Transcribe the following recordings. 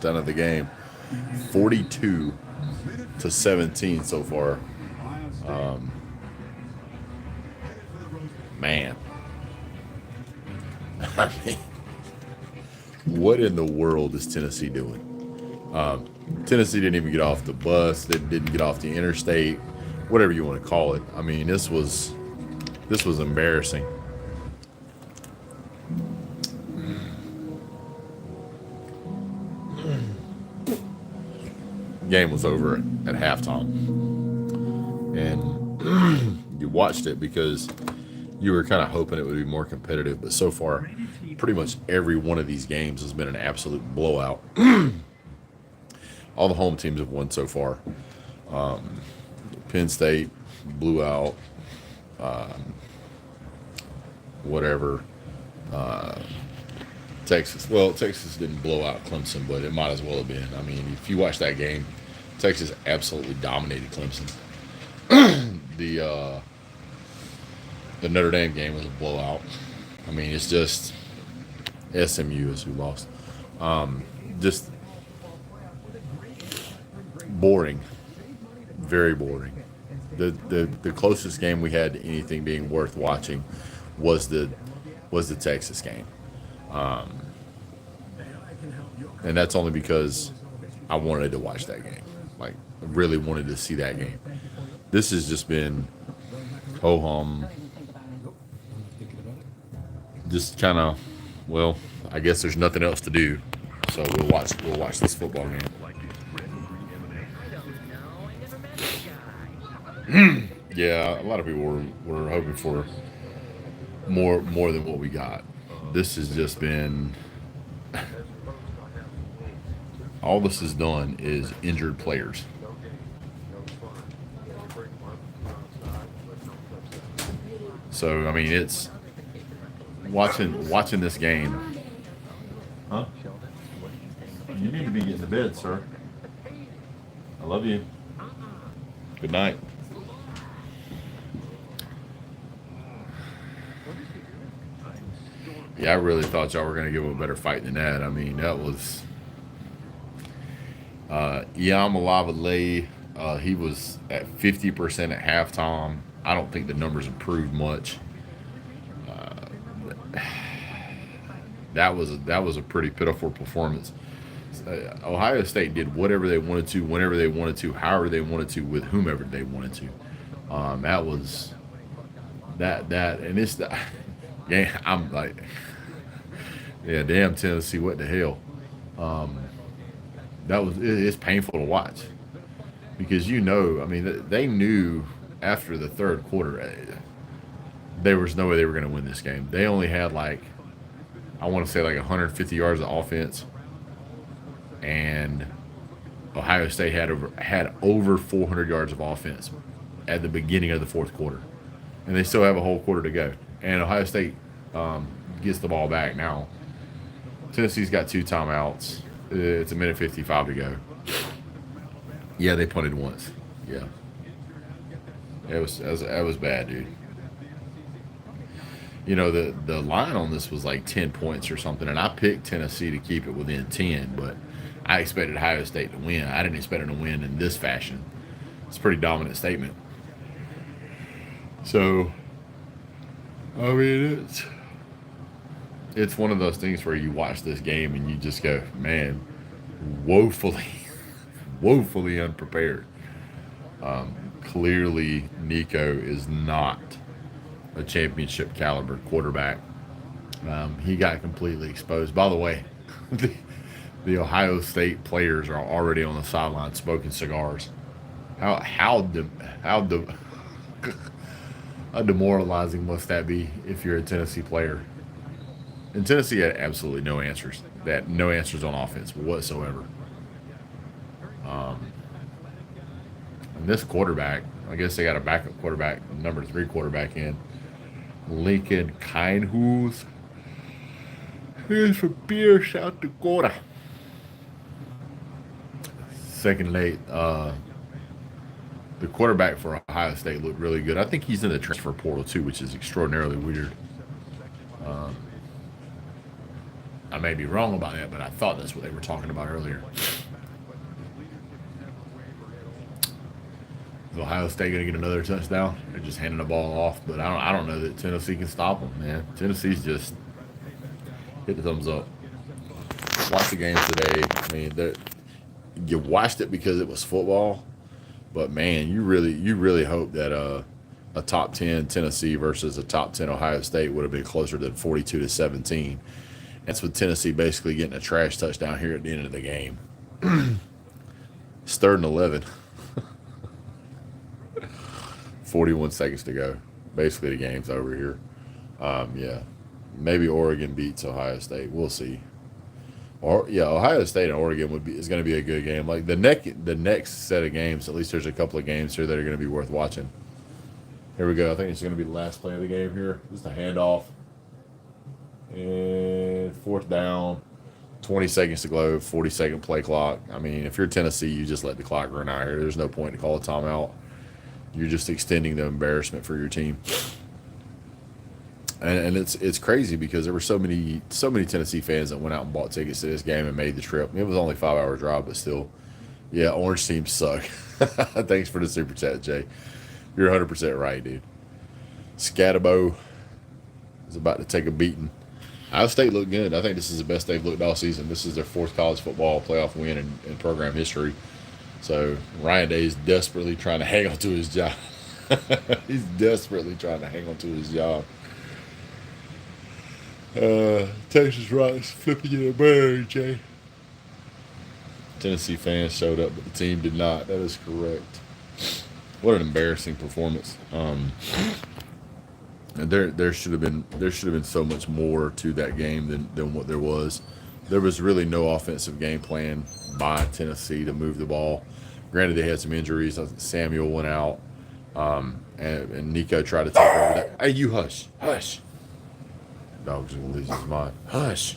Down of the game, 42-17 so far. Um, man, I mean, what in the world is Tennessee doing? Tennessee didn't even get off the bus. They didn't get off the interstate, whatever you want to call it. I mean, this was embarrassing. Game was over at halftime, and you watched it because you were kind of hoping it would be more competitive. But so far, pretty much every one of these games has been an absolute blowout. All the home teams have won so far. Penn State blew out, whatever. Texas. Well, Texas didn't blow out Clemson, but it might as well have been. I mean, if you watch that game, Texas absolutely dominated Clemson. the the Notre Dame game was a blowout. I mean, it's just SMU is who lost. Just boring, very boring. The closest game we had to anything being worth watching was the Texas game. And that's only because I wanted to watch that game. Like, I really wanted to see that game. This has just been ho hum. Just kind of, well, I guess there's nothing else to do, so we'll watch this football game. Yeah, a lot of people were hoping for more than what we got. This has just been, all this has done is injured players. So I mean, it's watching this game. Huh? You need to be getting to bed, sir. I love you. Good night. Yeah, I really thought y'all were going to give him a better fight than that. I mean, that was Yamalava. He was at 50% at halftime. I don't think the numbers improved much. That was a pretty pitiful performance. Ohio State did whatever they wanted to, whenever they wanted to, however they wanted to, with whomever they wanted to. That was that, and it's the yeah. I'm like, yeah, damn Tennessee, what the hell? It's painful to watch because I mean, they knew after the third quarter there was no way they were going to win this game. They only had I want to say 150 yards of offense, and Ohio State had over 400 yards of offense at the beginning of the fourth quarter, and they still have a whole quarter to go. And Ohio State gets the ball back now. Tennessee's got 2 timeouts. It's a minute 55 to go. Yeah, they punted once. Yeah, that was bad, dude. The line on this was 10 points or something, and I picked Tennessee to keep it within 10, but I expected Ohio State to win. I didn't expect them to win in this fashion. It's a pretty dominant statement. So, I mean, it's one of those things where you watch this game and you just go, man, woefully, woefully unprepared. Clearly, Nico is not a championship caliber quarterback. He got completely exposed. By the way, the Ohio State players are already on the sideline smoking cigars. How demoralizing must that be if you're a Tennessee player? And Tennessee had absolutely no answers. No answers on offense whatsoever. And this quarterback, I guess they got a backup quarterback, number 3 quarterback in. Lincoln Kindhus. He's from Pierre, South Dakota. Second late. The quarterback for Ohio State looked really good. I think he's in the transfer portal too, which is extraordinarily weird. I I may be wrong about that, but I thought that's what they were talking about earlier. Is Ohio State going to get another touchdown? They're just handing the ball off, but I don't know that Tennessee can stop them, man. Tennessee's just hit the thumbs up. Watch the games today. I mean, you watched it because it was football, but man, you really hope that a top 10 Tennessee versus a top 10 Ohio State would have been closer than 42-17. That's with Tennessee basically getting a trash touchdown here at the end of the game. It's 3rd and 11. 41 seconds to go. Basically, the game's over here. Yeah, maybe Oregon beats Ohio State. We'll see. Or yeah, Ohio State and Oregon is going to be a good game. Like the next set of games, at least there's a couple of games here that are going to be worth watching. Here we go. I think it's going to be the last play of the game here. Just a handoff. And 4th down. 20 seconds to go. 40-second play clock. I mean, if you're Tennessee, you just let the clock run out here. There's no point to call a timeout. You're just extending the embarrassment for your team. And it's crazy because there were so many Tennessee fans that went out and bought tickets to this game and made the trip. It was only a 5-hour drive, but still. Yeah, orange teams suck. Thanks for the super chat, Jay. You're 100% right, dude. Scatabo is about to take a beating. Ohio State looked good. I think this is the best they've looked all season. This is their 4th college football playoff win in program history. So Ryan Day is desperately trying to hang on to his job. He's desperately trying to hang on to his job. Texas Rocks flipping you a bird, Jay. Tennessee fans showed up, but the team did not. That is correct. What an embarrassing performance. There should have been so much more to that game than what there was. There was really no offensive game plan by Tennessee to move the ball. Granted, they had some injuries. Samuel went out, and Nico tried to take over that. Hey, you hush. Dawg's going to lose his mind. Hush.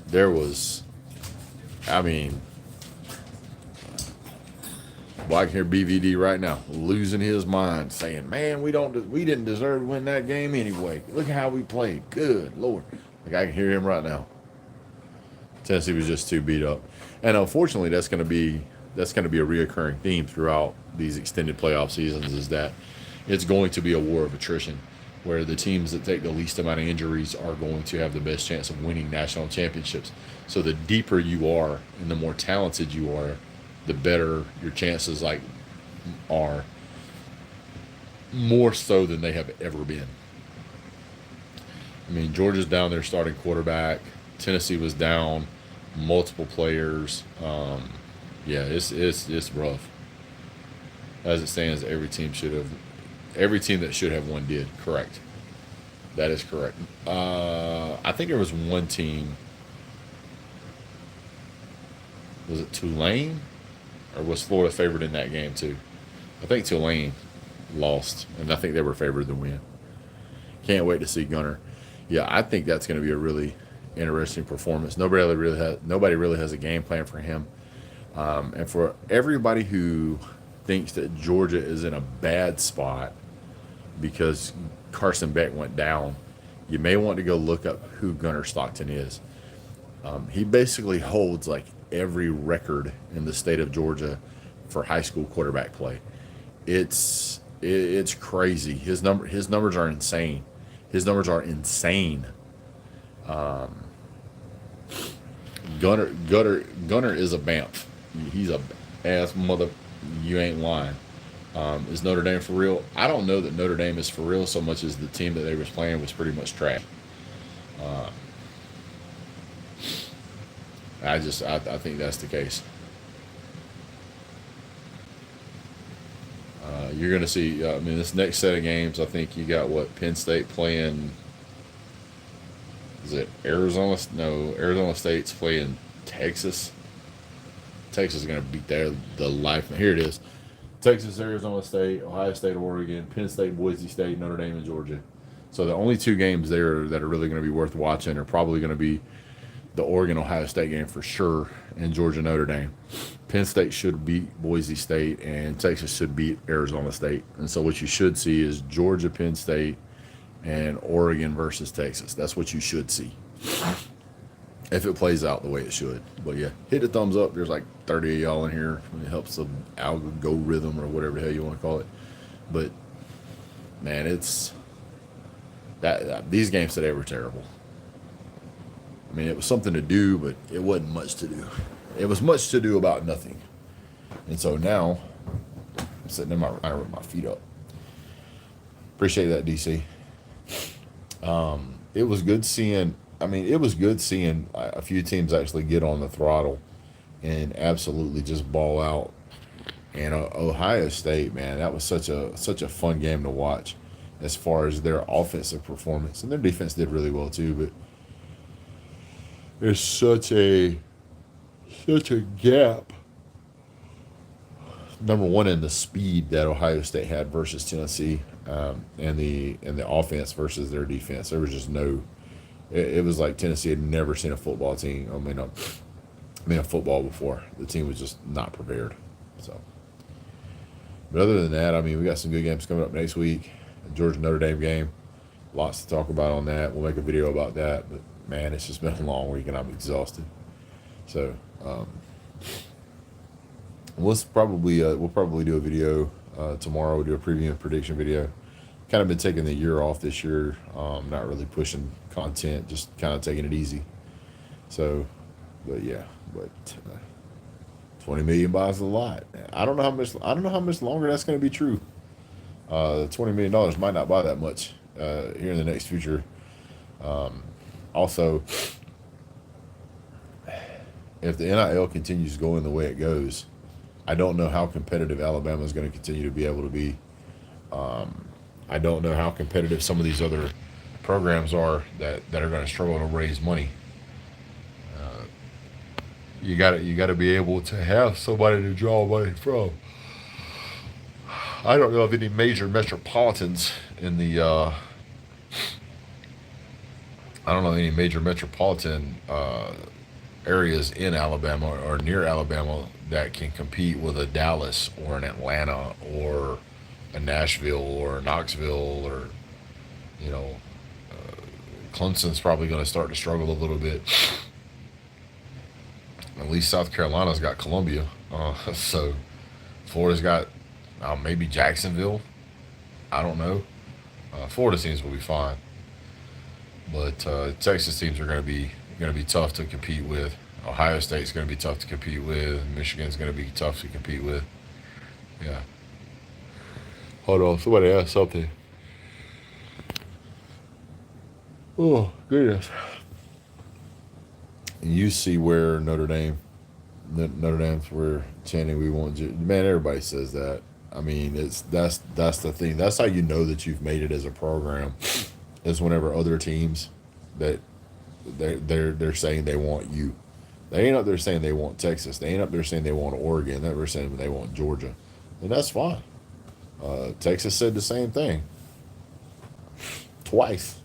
There was, I mean, well, I can hear BVD right now losing his mind, saying, "Man, we didn't deserve to win that game anyway. Look at how we played. Good Lord." Like I can hear him right now. Tennessee was just too beat up, and unfortunately, that's going to be a reoccurring theme throughout these extended playoff seasons. Is that it's going to be a war of attrition, where the teams that take the least amount of injuries are going to have the best chance of winning national championships. So the deeper you are and the more talented you are, the better your chances are, more so than they have ever been. I mean, Georgia's down their starting quarterback. Tennessee was down multiple players. Yeah, it's rough. As it stands, every team that should have won did. Correct. That is correct. I think there was one team. Was it Tulane? Or was Florida favored in that game too? I think Tulane lost, and I think they were favored to win. Can't wait to see Gunner. Yeah, I think that's going to be a really interesting performance. Nobody really has a game plan for him. And for everybody who thinks that Georgia is in a bad spot because Carson Beck went down, you may want to go look up who Gunner Stockton is. He basically holds like every record in the state of Georgia for high school quarterback play. It's crazy. His numbers are insane. Gunner is a Bamf. He's a ass mother. You ain't lying. Is Notre Dame for real? I don't know that Notre Dame is for real so much as the team that they was playing was pretty much trash. I think that's the case. You're going to see, this next set of games, I think you got Penn State playing, is it Arizona? No, Arizona State's playing Texas. Texas is going to beat the life. Here it is. Texas, Arizona State, Ohio State, Oregon, Penn State, Boise State, Notre Dame, and Georgia. So the only two games there that are really going to be worth watching are probably going to be the Oregon-Ohio State game for sure, and Georgia-Notre Dame. Penn State should beat Boise State, and Texas should beat Arizona State. And so what you should see is Georgia-Penn State and Oregon versus Texas. That's what you should see if it plays out the way it should. But yeah, hit a thumbs up. There's like 30 of y'all in here. It helps the algorithm or whatever the hell you want to call it. But man, it's that these games today were terrible. I mean, it was something to do, but it wasn't much to do. It was much to do about nothing. And so now I'm sitting in my recliner with my feet up. Appreciate that, DC. It was good seeing. I mean, it was good seeing a few teams actually get on the throttle and absolutely just ball out. And Ohio State, man, that was such a fun game to watch, as far as their offensive performance, and their defense did really well too. But there's such a gap. Number one, in the speed that Ohio State had versus Tennessee, and the offense versus their defense. There was just no. It was like Tennessee had never seen a football team. A football before. The team was just not prepared. So, but other than that, I mean, we got some good games coming up next week. Georgia Notre Dame game. Lots to talk about on that. We'll make a video about that. But man, it's just been a long week and I'm exhausted. So, we'll probably do a video tomorrow. We'll do a preview and prediction video. Kind of been taking the year off this year. Not really pushing content, just kind of taking it easy. So, but yeah, 20 million buys a lot. I don't know how much longer that's going to be true. $20 million might not buy that much here in the next future. Also, if the NIL continues going the way it goes, I don't know how competitive Alabama is going to continue to be able to be. I don't know how competitive some of these other programs are that are going to struggle to raise money. You got to be able to have somebody to draw money from. I don't know of any major metropolitans in the. I don't know any major metropolitan areas in Alabama or near Alabama that can compete with a Dallas or an Atlanta or a Nashville or a Knoxville, or Clemson's probably going to start to struggle a little bit. At least South Carolina's got Columbia, so Florida's got maybe Jacksonville. I don't know. Florida teams will be fine, but Texas teams are going to be tough to compete with. Ohio State's going to be tough to compete with. Michigan's going to be tough to compete with. Yeah. Hold on, somebody asked something. Oh, goodness. And you see where Notre Dame's where chanting we want you. Man, everybody says that. I mean, that's the thing. That's how you know that you've made it as a program, is whenever other teams that they're saying they want you. They ain't up there saying they want Texas. They ain't up there saying they want Oregon. They're saying they want Georgia. And that's fine. Texas said the same thing. Twice.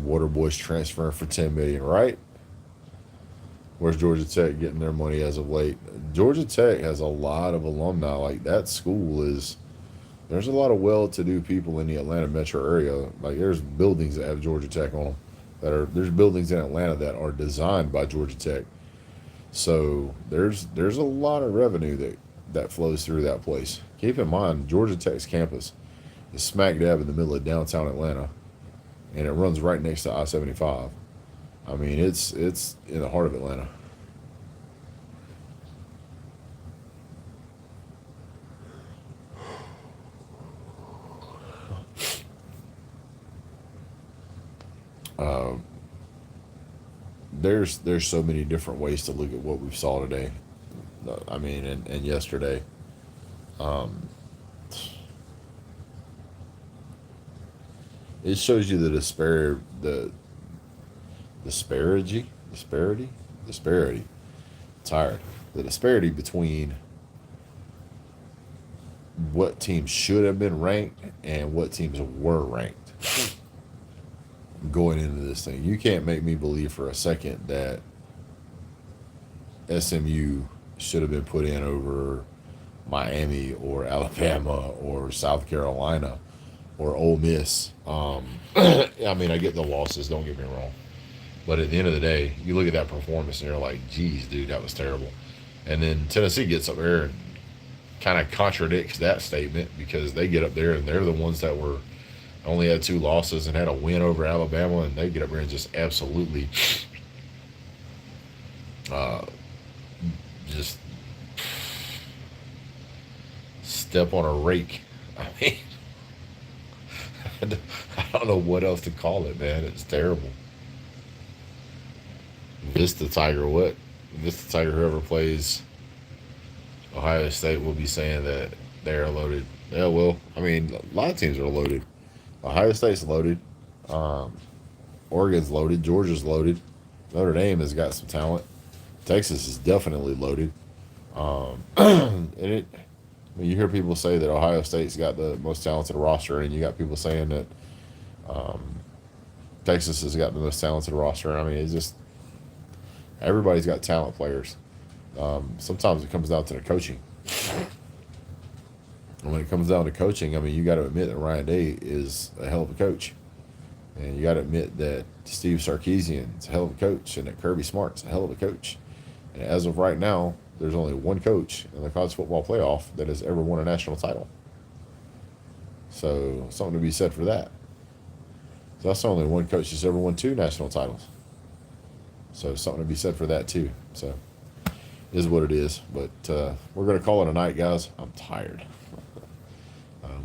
Waterboys transferring for $10 million, right? Where's Georgia Tech getting their money as of late? Georgia Tech has a lot of alumni. Like, that school there's a lot of well-to-do people in the Atlanta metro area. Like, there's buildings that have Georgia Tech on them. There's buildings in Atlanta that are designed by Georgia Tech. So there's a lot of revenue that flows through that place. Keep in mind, Georgia Tech's campus is smack dab in the middle of downtown Atlanta, and it runs right next to I-75. I mean, it's in the heart of Atlanta. There's so many different ways to look at what we saw today. I mean, and yesterday. It shows you the disparity. Tired. The disparity between what teams should have been ranked and what teams were ranked going into this thing. You can't make me believe for a second that SMU should have been put in over Miami or Alabama or South Carolina or Ole Miss. I mean, I get the losses. Don't get me wrong, but at the end of the day, you look at that performance and you're like, "Geez, dude, that was terrible." And then Tennessee gets up there and kind of contradicts that statement because they get up there and they're the ones that were only had 2 losses and had a win over Alabama, and they get up there and just absolutely uh, just step on a rake. I mean, I don't know what else to call it, man. It's terrible. Vista Tiger, what? Vista Tiger, whoever plays Ohio State will be saying that they're loaded. Yeah, well, I mean, a lot of teams are loaded. Ohio State's loaded. Um, Oregon's loaded. Georgia's loaded. Notre Dame has got some talent. Texas is definitely loaded. And I mean, you hear people say that Ohio State's got the most talented roster, and you got people saying that um, Texas has got the most talented roster. I mean, it's just everybody's got talent players. Sometimes it comes down to the coaching. And when it comes down to coaching, I mean, you got to admit that Ryan Day is a hell of a coach. And you got to admit that Steve Sarkisian is a hell of a coach, and that Kirby Smart's a hell of a coach. And as of right now, there's only one coach in the college football playoff that has ever won a national title. So something to be said for that. So that's only one coach that's ever won 2 national titles. So something to be said for that too. So it is what it is. But we're going to call it a night, guys. I'm tired.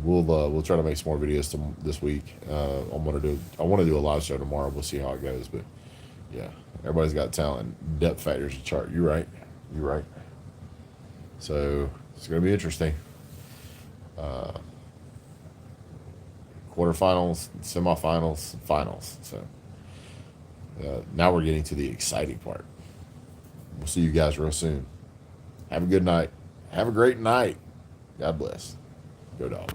We'll try to make some more videos this week. I want to do a live show tomorrow. We'll see how it goes. But yeah, everybody's got talent. Depth factors to chart. You're right. You're right. So it's going to be interesting. Quarterfinals, semifinals, finals. So now we're getting to the exciting part. We'll see you guys real soon. Have a good night. Have a great night. God bless. Go Dogs.